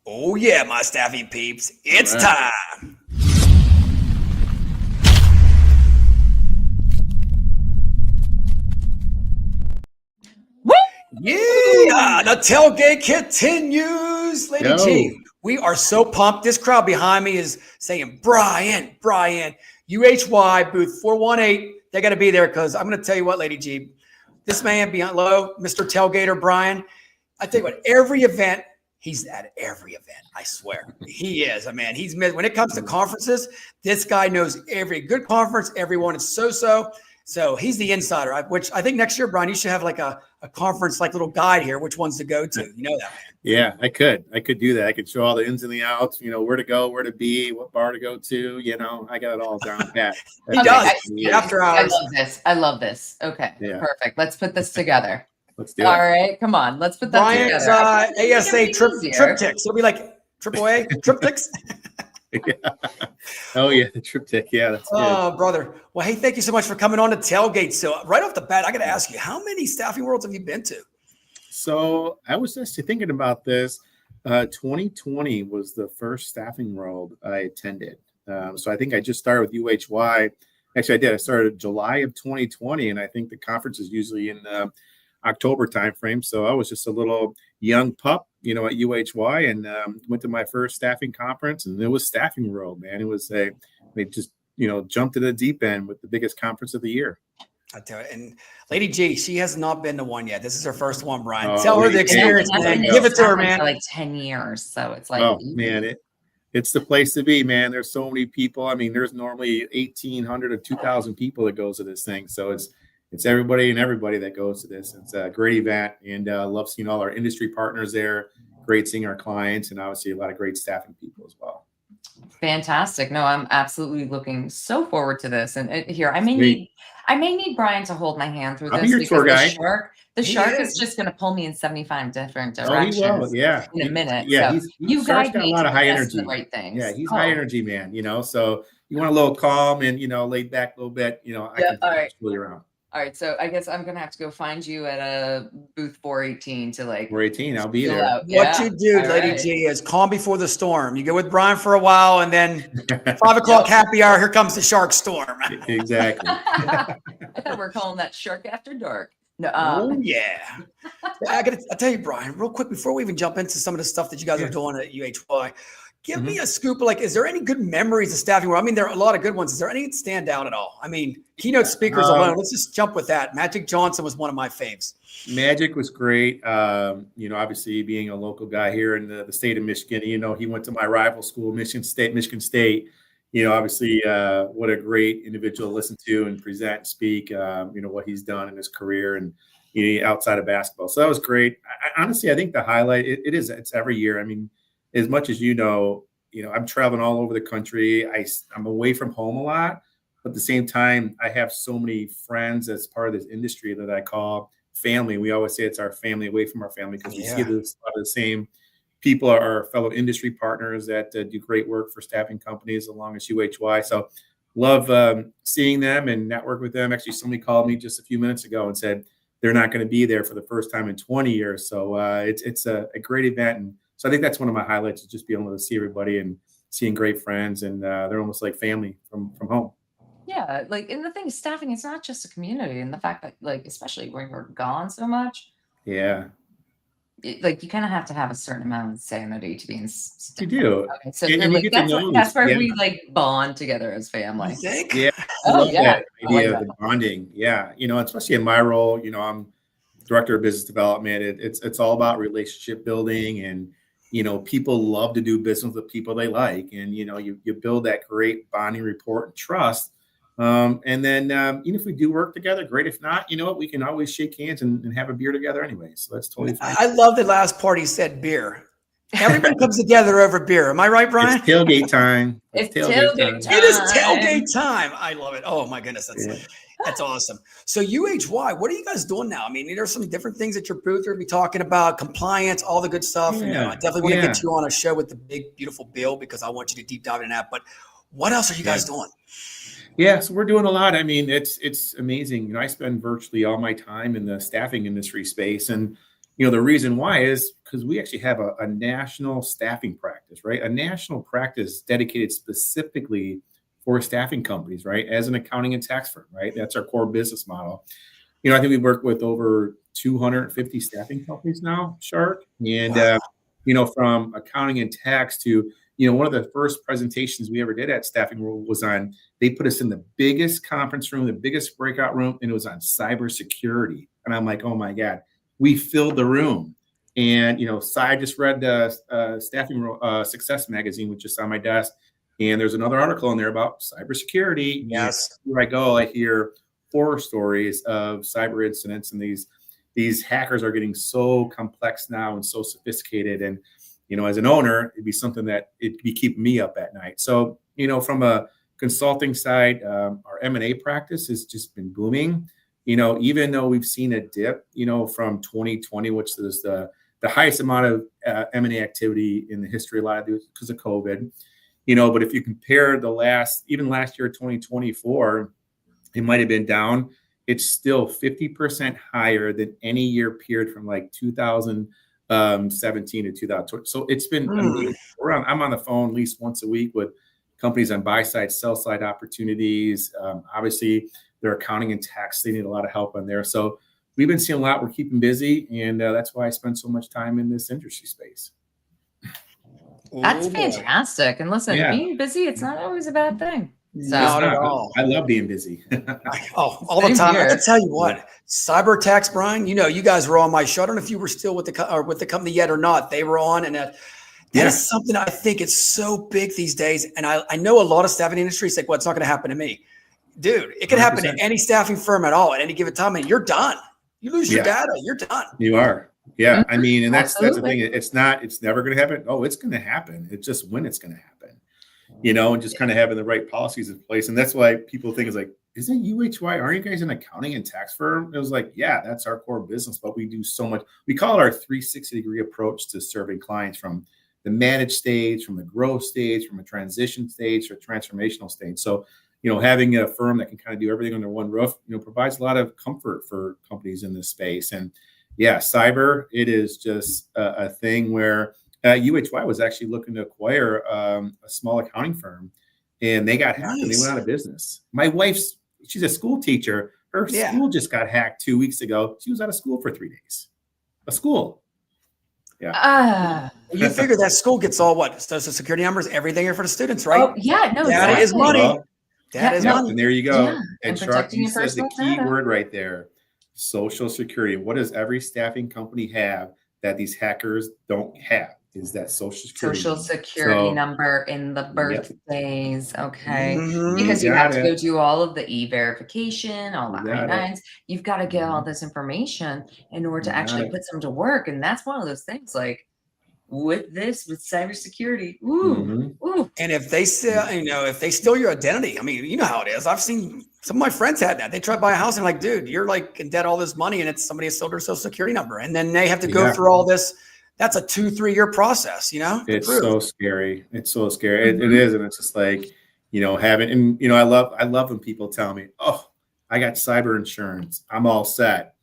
Oh yeah, my staffing peeps, it's All right. time. Woo! Yeah, the tailgate continues, Lady Yo, G. We are so pumped. This crowd behind me is saying, Brian, UHY booth 418. They got to be there because I'm going to tell you what, Lady G, this man beyond low, Mr. Tailgater Brian. I tell you what, every event, he's at every event. I swear, he is. I mean, he's when it comes to conferences. This guy knows every good conference, everyone is so. So he's the insider. Which I think next year, Brian, you should have like a conference like little guide here, which ones to go to. You know that, man. yeah, I could do that. I could show all the ins and the outs. Where to go, where to be, what bar to go to. I got it all down pat. He does. Yeah. After hours. I love this. Okay, Yeah. Perfect. Let's put this together. Let's do it. All right, come on. Let's put that Brian's together. ASA triptychs. It'll be like AAA triptychs. Yeah. Oh yeah, the triptych. Yeah, that's good. Oh, brother. Well, hey, thank you so much for coming on to Tailgate. So right off the bat, I got to ask you, how many staffing worlds have you been to? So I was just thinking about this. 2020 was the first staffing world I attended. So I think I just started with UHY. Actually, I did. I started July of 2020, and I think the conference is usually in October timeframe. So I was just a little young pup, at UHY, and went to my first staffing conference, and it was Staffing World, man. It was they just jumped to the deep end with the biggest conference of the year. I tell you, and Lady G, she has not been to one yet. This is her first one, Brian. Oh, Tell her the yeah. experience, man. Give it to her, man. For like 10 years, so it's like, oh man, it's the place to be, man. There's so many people. I mean, there's normally 1,800 to 2,000 people that goes to this thing, so it's everybody and everybody that goes to this. It's a great event, and love seeing all our industry partners there. Great seeing our clients, and obviously a lot of great staffing people as well. fantastic. No, I'm absolutely looking so forward to this. And here, I may need Brian to hold my hand through I'll this be your tour guide. The shark is just going to pull me in 75 different Oh, directions. he will. Yeah, in a minute. Yeah, so you guys got a lot of high energy. The right things. Yeah, he's high energy, man. So you want a little calm and laid back a little bit. I can pull you around. All right, so I guess I'm gonna have to go find you at a booth 418 to 418. I'll be there. What you do, Lady G, is calm before the storm. You go with Brian for a while, and then 5 o'clock happy hour. Here comes the shark storm. Exactly. I thought we're calling that Shark After Dark. No. Oh yeah. I tell you, Brian, real quick before we even jump into some of the stuff that you guys are doing at UHY. Give me a scoop. Is there any good memories of staffing world? I mean, there are a lot of good ones. Is there any that stand out at all? I mean, keynote speakers alone. Let's just jump with that. Magic Johnson was one of my faves. Magic was great. Obviously being a local guy here in the state of Michigan, he went to my rival school, Michigan State. Obviously what a great individual to listen to and present and speak, what he's done in his career and outside of basketball. So that was great. Honestly, I think the highlight, it's every year. I mean, as much as I'm traveling all over the country. I'm away from home a lot, but at the same time, I have so many friends as part of this industry that I call family. We always say it's our family away from our family because we see a lot of the same people are our fellow industry partners that do great work for staffing companies along as UHY. So love seeing them and network with them. Actually, somebody called me just a few minutes ago and said they're not going to be there for the first time in 20 years. So it's a great event. And so I think that's one of my highlights is just being able to see everybody and seeing great friends. And they're almost like family from home. Yeah. And the thing is, staffing, it's not just a community. And the fact that, especially when you're gone so much. Yeah. You kind of have to have a certain amount of sanity to be in. You do. Okay, so that's where we bond together as family. You think? Yeah. I love that idea of the bonding. Yeah. Especially in my role, I'm director of business development. It's all about relationship building and, people love to do business with people they like. And, you build that great bonding rapport and trust. And then, if we do work together, great. If not, we can always shake hands and have a beer together anyway. So that's totally fine. I love the last part he said beer. Everybody comes together over beer. Am I right, Brian? It's tailgate time. It's tailgate time. It is tailgate time. I love it. Oh my goodness. That's awesome. So UHY, what are you guys doing now? I mean, there's some different things at your booth. We'll be talking about compliance, all the good stuff. Yeah. I definitely want to get you on a show with the big, beautiful Bill because I want you to deep dive into that. But what else are you guys doing? Yeah, so we're doing a lot. I mean, it's amazing. I spend virtually all my time in the staffing industry space, and the reason why is because we actually have a national staffing practice, right? A national practice dedicated specifically for staffing companies, right? As an accounting and tax firm, right? That's our core business model. I think we work with over 250 staffing companies now, Shark. And, Wow. from accounting and tax to, one of the first presentations we ever did at Staffing World was on, they put us in the biggest conference room, the biggest breakout room, and it was on cybersecurity. And I'm like, oh my God, we filled the room. And, I just read the Staffing Success magazine, which is on my desk. And there's another article in there about cybersecurity. Yes. And where I go, I hear horror stories of cyber incidents, and these hackers are getting so complex now and so sophisticated. And as an owner, it'd be something that it'd be keeping me up at night. So from a consulting side, our M&A practice has just been booming. Even though we've seen a dip, from 2020, which is the highest amount of M&A activity in the history, a lot of it because of COVID. But if you compare last year, 2024. It might have been down. It's still 50% higher than any year period from like 2017 to 2020. So it's been amazing. I'm on the phone at least once a week with companies on buy side, sell side opportunities. Obviously, their accounting and tax, they need a lot of help on there. So we've been seeing a lot. We're keeping busy. And that's why I spend so much time in this industry space. That's fantastic. And listen, being busy, it's not always a bad thing. So. Not at all. I love being busy. All the time. I can tell you what, cyber attacks, Brian. You guys were on my show. I don't know if you were still with the company yet or not. They were on, and that is something I think it's so big these days. And I know a lot of staffing industries like, well, it's not going to happen to me, dude. It could happen to any staffing firm at all at any given time, and you're done. You lose your data, you're done. You are. Yeah, I mean, and that's the thing. It's never going to happen. Oh, it's going to happen. It's just when it's going to happen. And just kind of having the right policies in place. And that's why people think it's like, isn't UHY, aren't you guys an accounting and tax firm? It was like, yeah, that's our core business, but we do so much. We call it our 360-degree approach to serving clients from the managed stage, from the growth stage, from a transition stage, or transformational stage. So, having a firm that can kind of do everything under one roof, provides a lot of comfort for companies in this space. And yeah, cyber, it is just a thing where UHY was actually looking to acquire a small accounting firm, and they got hacked and they went out of business. My wife's, she's a school teacher. Her school just got hacked 2 weeks ago. She was out of school for 3 days. A school. Yeah. You figure that school gets all what? Social security numbers, everything for the students, right? Oh, yeah. No, that is money. Well, that is money. And there you go. Yeah. And Shark, you said the key word right there. Social security. What does every staffing company have that these hackers don't have? Is that social security number in the birthdays. Okay. Mm-hmm. Because you have to go do all of the e-verification, all the I-9s. You've got to get all this information in order to actually put them to work. And that's one of those things like with cybersecurity. Ooh. And if they steal, if they steal your identity, I mean, you know how it is. I've seen some of my friends had that. They tried to buy a house and like, dude, you're like in debt all this money and it's somebody stole their social security number. And then they have to go through all this. That's a 2-3 year process, It's so scary. It's so scary. It is. And it's just like, having, and, I love when people tell me, oh, I got cyber insurance. I'm all set.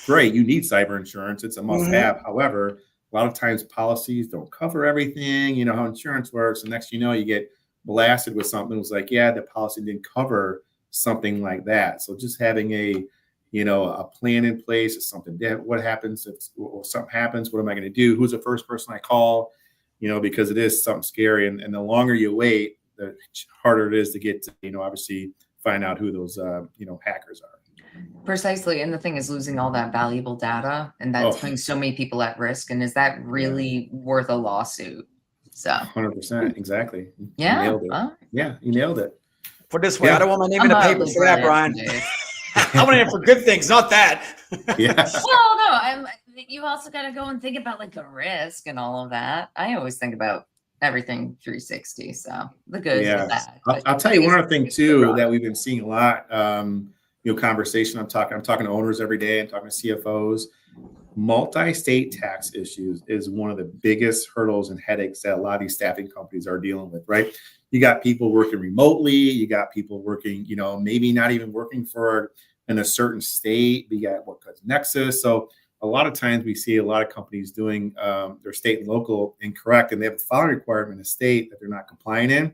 Great. You need cyber insurance. It's a must have. However, a lot of times policies don't cover everything. You know how insurance works. And next, you get blasted with something. It was like, the policy didn't cover something like that. So just having a plan in place. If something, what happens if something happens? What am I going to do? Who's the first person I call? Because it is something scary. And the longer you wait, the harder it is to get to, obviously find out who those, hackers are. Precisely. And the thing is losing all that valuable data, and that's putting so many people at risk. And is that really worth a lawsuit? So 100%. Exactly. Yeah. You nailed it. Yeah. You nailed it. Put it this way. I don't want my name in the paper for that, Brian. I want it for good things, not that. Yeah. Well, no, you also got to go and think about like the risk and all of that. I always think about everything 360. So the good and the bad. I'll tell you one other thing too that we've been seeing a lot. Conversation. I'm talking to owners every day. I'm talking to CFOs. Multi-state tax issues is one of the biggest hurdles and headaches that a lot of these staffing companies are dealing with. Right. You got people working remotely. You got people working, maybe not even working in a certain state. You got what called Nexus. So a lot of times we see a lot of companies doing their state and local incorrect, and they have a filing requirement in a state that they're not complying in.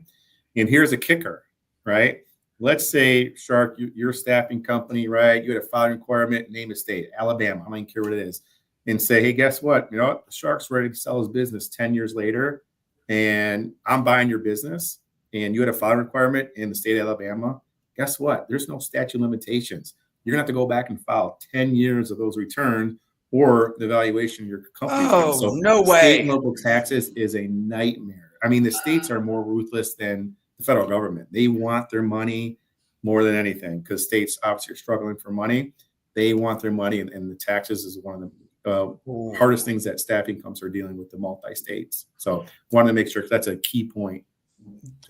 And here's a kicker, right? Let's say, Shark, you're a staffing company, right? You had a filing requirement, name a state, Alabama, I don't even care what it is, and say, hey, guess what? You know what? Shark's ready to sell his business 10 years later, and I'm buying your business, and you had a filing requirement in the state of Alabama. Guess what? There's no statute of limitations. You're going to have to go back and file 10 years of those returns, or the valuation of your company. Oh, no way. State and local taxes is a nightmare. I mean, the states are more ruthless than the federal government. They want their money more than anything, because states obviously are struggling for money. They want their money, and the taxes is one of the hardest things that staffing companies are dealing with, the multi-states. So wanted to make sure that's a key point.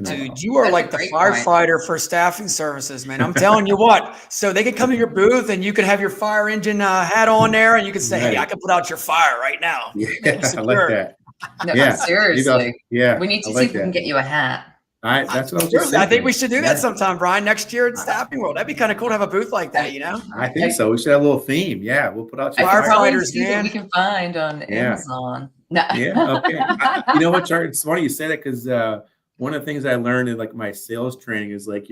Dude, you are like the firefighter for staffing services, man. I'm telling you what. So they could come to your booth and you could have your fire engine hat on there, and you could say, hey, I can put out your fire right now. Yeah, I like that. No, seriously. Yeah. We need to see if we can get you a hat. That's what I was just saying. I think we should do that sometime, Brian, next year in Staffing World. That'd be kind of cool to have a booth like that, you know? I think so. We should have a little theme. Yeah, we'll put out your firefighters, man. We can find on Amazon. No. Yeah, okay. You know what, Charlie? It's funny you say that, because one of the things I learned in like my sales training is like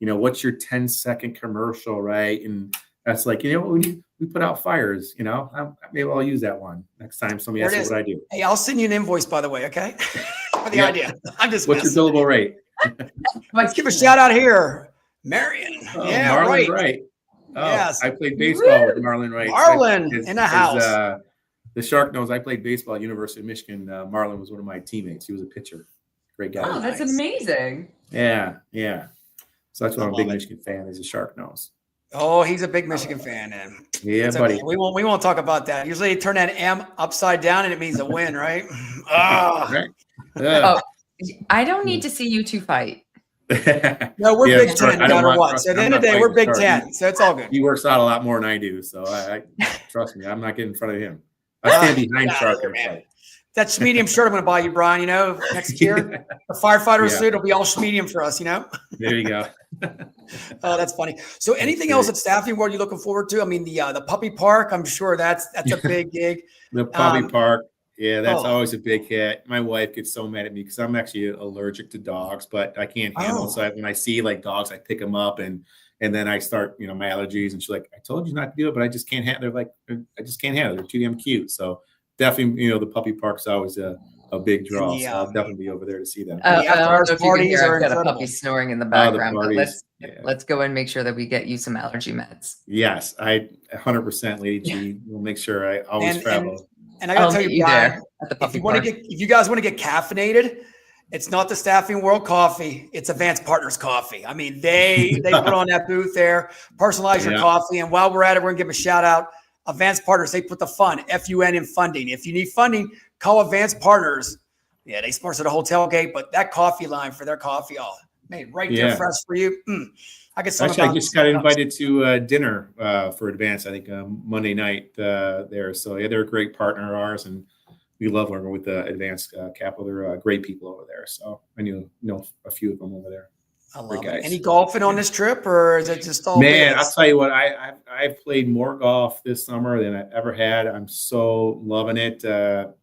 what's your 10-second commercial, right? And that's like, we put out fires, maybe I'll use that one next time somebody asks what I do. Hey, I'll send you an invoice, by the way, okay? For the idea. I'm just What's your billable rate? Let's give a shout out here. Marion. Oh, yeah, Marlon Wright. Oh, yes. I played baseball with Marlon Wright. Marlon in the house. The Shark knows I played baseball at University of Michigan. Marlon was one of my teammates. He was a pitcher. Great guy. Oh, that's amazing. Yeah. So that's why I'm a big Michigan fan, as the Shark knows. Oh, he's a big Michigan fan, and buddy. Okay. We won't talk about that. Usually, you turn that M upside down, and it means a win, right? Right. Oh, I don't need to see you two fight. No, we're Big Ten, no matter what. So at the end of the day, we're Big Ten, so it's all good. He works out a lot more than I do, so I trust me. I'm not getting in front of him. I stand behind Shark and fight. That medium shirt I'm going to buy you, Brian, next year. The firefighter suit will be all medium for us, There you go. Oh, that's funny. So anything else at Staffing World you're looking forward to? I mean, the puppy park, I'm sure that's a big gig. The puppy park. Yeah, that's always a big hit. My wife gets so mad at me because I'm actually allergic to dogs, but I can't handle it. So when I see like dogs, I pick them up and then I start, my allergies. And she's like, I told you not to do it, but I just can't handle it. They're like, I just can't handle it. They're too damn cute. So definitely, the puppy park's always a big draw. So I'll definitely be over there to see them. I don't know if you can hear, I've got a puppy snoring in the background. Let's go and make sure that we get you some allergy meds. Yes, I 100%, Lady G. We'll make sure I always travel. And I gotta tell you, Brian, if you guys want to get caffeinated, it's not the Staffing World coffee. It's Advanced Partners coffee. I mean, they put on that booth there, personalize your coffee. And while we're at it, we're gonna give a shout out. Advanced Partners, they put the fun, F-U-N, in funding. If you need funding, call Advanced Partners. Yeah, they sponsor the whole Tailgate, but that coffee line for their coffee, made right there fresh for you. I guess actually, I just got invited to dinner for Advanced, I think Monday night there. So yeah, they're a great partner of ours, and we love working with Advanced Capital. They're great people over there. So I know a few of them over there. I love it. Any golfing on this trip, or is it just all? Man, I'll tell you what, I've played more golf this summer than I've ever had. I'm so loving it.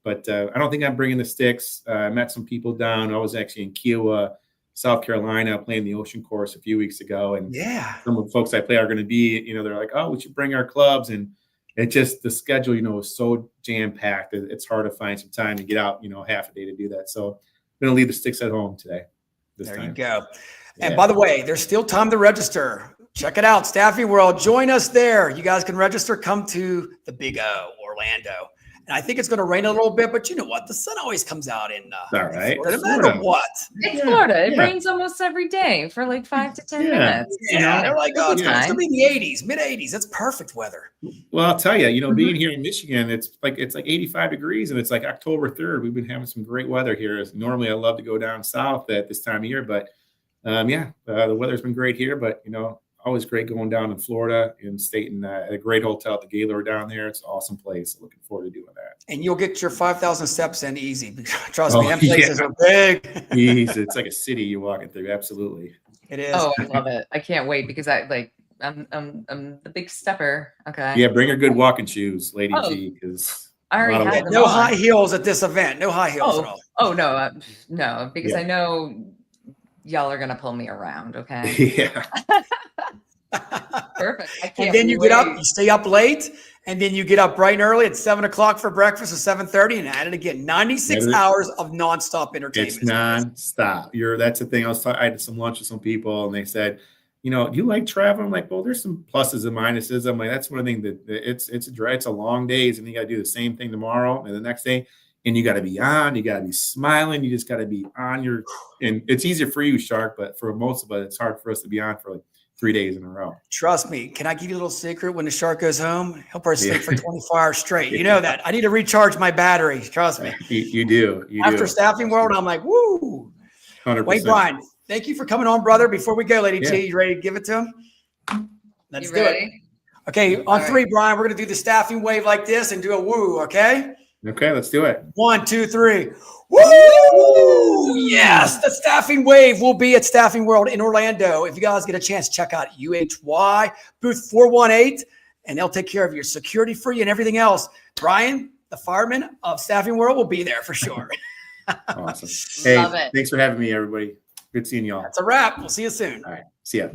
But I don't think I'm bringing the sticks. I met some people down. I was actually in Kiowa, South Carolina, playing the Ocean Course a few weeks ago. And some of the folks I play are going to be, they're like, oh, we should bring our clubs. And it just, the schedule, is so jam-packed. It's hard to find some time to get out, half a day to do that. So I'm going to leave the sticks at home today. There you go. And by the way, there's still time to register. Check it out, Staffing World. Join us there. You guys can register. Come to the Big O, Orlando. And I think it's going to rain a little bit, but you know what? The sun always comes out in Florida, no matter what. It's Florida. It rains almost every day for like 5 to 10 minutes. Yeah, they're like, oh, it's going to be in the 80s, mid-80s. That's perfect weather. Well, I'll tell you, being here in Michigan, it's like 85 degrees, and it's like October 3rd. We've been having some great weather here. Normally, I love to go down south at this time of year, but the weather's been great here. But always great going down in Florida and staying at a great hotel at the Gaylord down there. It's an awesome place. Looking forward to doing that. And you'll get your 5,000 steps in easy. Trust me, them places are big. Easy. It's like a city you're walking through. Absolutely. It is. Oh, I love it. I can't wait because I'm the big stepper. Okay. Yeah, bring your good walking shoes, Lady Oh, G, because I already have them no on. high heels at this event. No high heels at all. Oh no, no, because Yeah. I know y'all are gonna pull me around. Okay. yeah. Perfect. I can't And then you wait. get up, you stay up late, and then you get up bright and early at 7 o'clock for breakfast or 7:30, and at it again. 96 hours of nonstop entertainment. It's nonstop. That's the thing. I had some lunch with some people, and they said, you know, do you like traveling? I'm like, well, there's some pluses and minuses. I'm like, that's one thing that it's a long days, and you got to do the same thing tomorrow and the next day, and you got to be on. You got to be smiling. You just got to be on your. And it's easier for you, Shark, but for most of us, it's hard for us to be on for like 3 days in a row. Trust me. Can I give you a little secret? When the shark goes home, he'll probably sleep for 24 hours straight. You know that. I need to recharge my battery. Trust me. You do. After Staffing World, I'm like, woo. 100%. Wait, Brian, thank you for coming on, brother. Before we go, Lady G, you ready to give it to him? Let's do it. Okay, on three, Brian, we're going to do the staffing wave like this and do a woo, okay? Okay, let's do it. 1, 2, 3. Woo! Yes, the staffing wave will be at Staffing World in Orlando. If you guys get a chance, check out UHY booth 418, and they'll take care of your security for you and everything else. Brian, the fireman of Staffing World, will be there for sure. Awesome. Hey, Love it. Thanks for having me, everybody. Good seeing y'all. That's a wrap. We'll see you soon. All right. See ya.